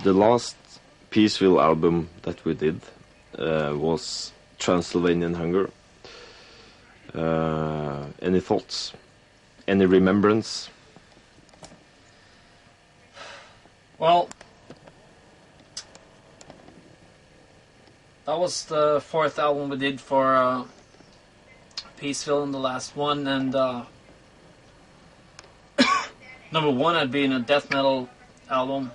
The last Peaceville album that we did was Transylvanian Hunger. Any thoughts? Any remembrance? Well, that was the fourth album we did for Peaceville, and the last one, and number one had been a death metal album,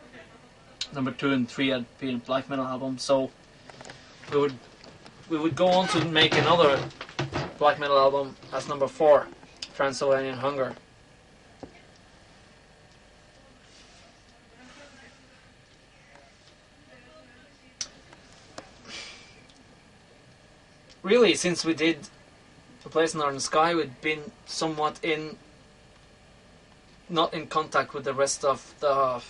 number 2 and 3 had been a black metal album, so we would go on to make another black metal album as number 4, Transilvanian Hunger. Really, since we did A Place in Northern Sky, we'd been somewhat not in contact with the rest of the,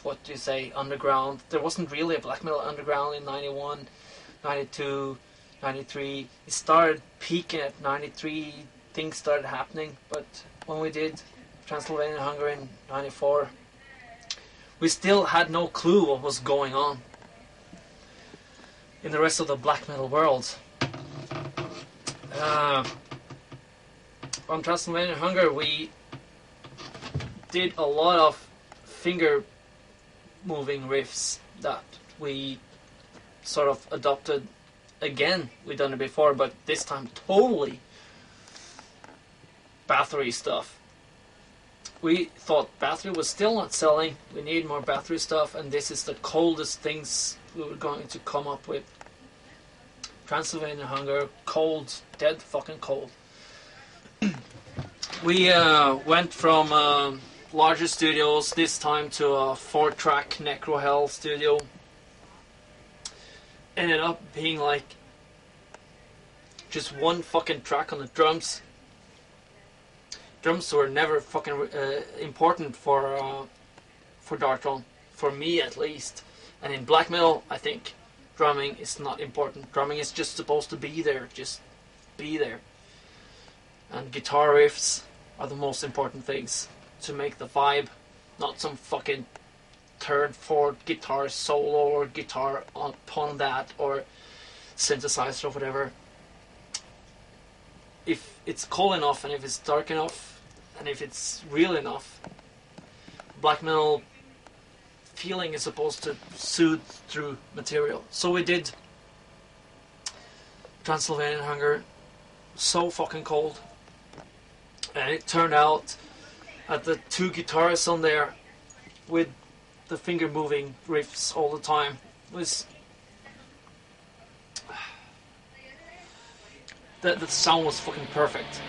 what do you say, underground. There wasn't really a black metal underground in 91, 92, 93. It started peaking at 93, things started happening, but when we did Transylvanian Hunger in 94, we still had no clue what was going on in the rest of the black metal world. On Transilvanian Hunger, we did a lot of finger moving riffs that we sort of adopted again. We'd done it before, but this time totally battery stuff. We thought battery was still not selling, we need more battery stuff, and this is the coldest things we were going to come up with. Transylvanian Hunger, cold, dead fucking cold. We went from larger studios this time to a 4-track Necro Hell studio. Ended up being like just one fucking track on the drums. Drums were never fucking important for Darkthrone, for me at least. And in black metal, I think drumming is not important. Drumming is just supposed to be there, just be there. And guitar riffs are the most important things to make the vibe, not some fucking third, fourth guitar solo or guitar upon that or synthesizer or whatever. If it's cold enough and if it's dark enough and if it's real enough, black metal feeling is supposed to soothe through material. So we did Transylvanian Hunger, so fucking cold, and it turned out that the 2 guitarists on there with the finger moving riffs all the time was the sound was fucking perfect.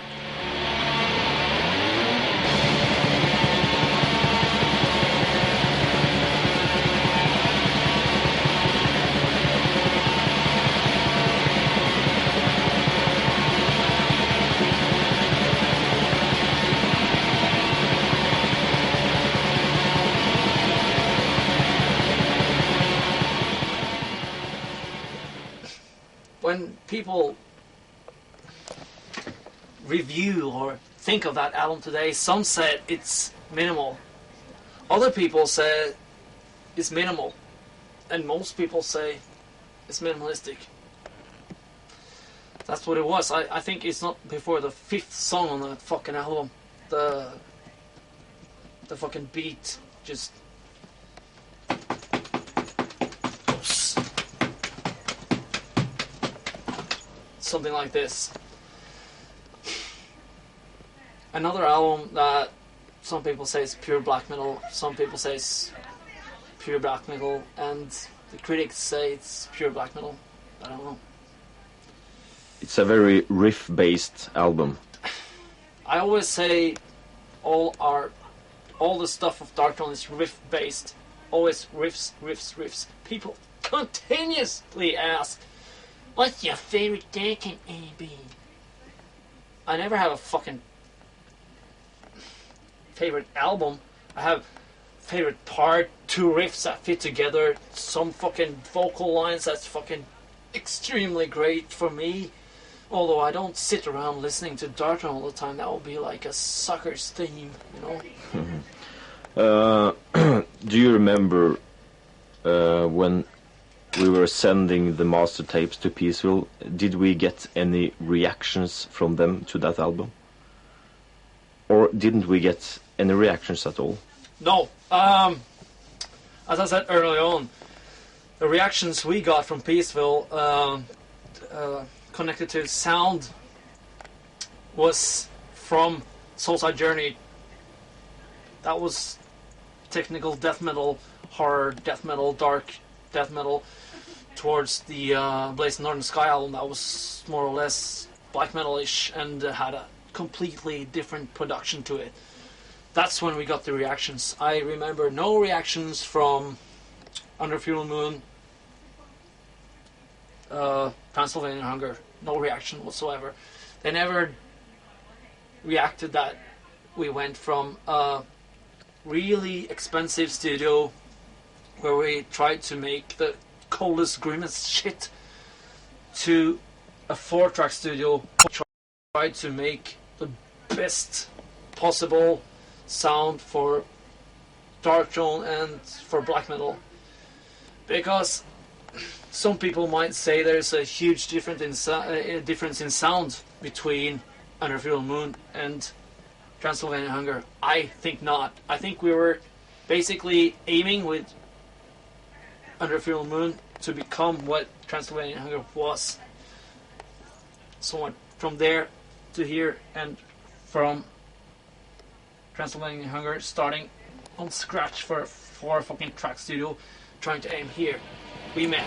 When people review or think of that album today, some said it's minimal. Other people say it's minimal. And most people say it's minimalistic. That's what it was. I think it's not before the 5th song on that fucking album. The fucking beat just... something like this. Another album that some people say is pure black metal, some people say it's pure black metal, and the critics say it's pure black metal. I don't know. It's a very riff-based album. I always say all the stuff of Darkthrone is riff-based. Always riffs, riffs, riffs. People continuously ask, what's your favorite Darkthrone AB? I never have a fucking favorite album. I have favorite part, 2 riffs that fit together, some fucking vocal lines that's fucking extremely great for me. Although I don't sit around listening to Darkthrone all the time. That would be like a sucker's theme, you know? Do you remember when we were sending the master tapes to Peaceville, did we get any reactions from them to that album? Or didn't we get any reactions at all? No. As I said early on, the reactions we got from Peaceville connected to sound was from Soulside Journey. That was technical death metal, horror death metal, dark death metal, towards the Blaze Northern Sky album. That was more or less black metal-ish and had a completely different production to it. That's when we got the reactions. I remember no reactions from Under Fuel Moon, Transylvanian Hunger. No reaction whatsoever. They never reacted that we went from a really expensive studio where we tried to make the coldest, grimmest shit to a 4-track studio tried to make the best possible sound for Darkthrone and for black metal. Because some people might say there's a huge difference in sound between Under Fuel Moon and Transylvanian Hunger. I think not. I think we were basically aiming with Under Fuel Moon to become what Transylvanian Hunger was. So from there to here, and from Transylvanian Hunger starting on scratch for a 4-fucking-track studio, trying to aim here, we met.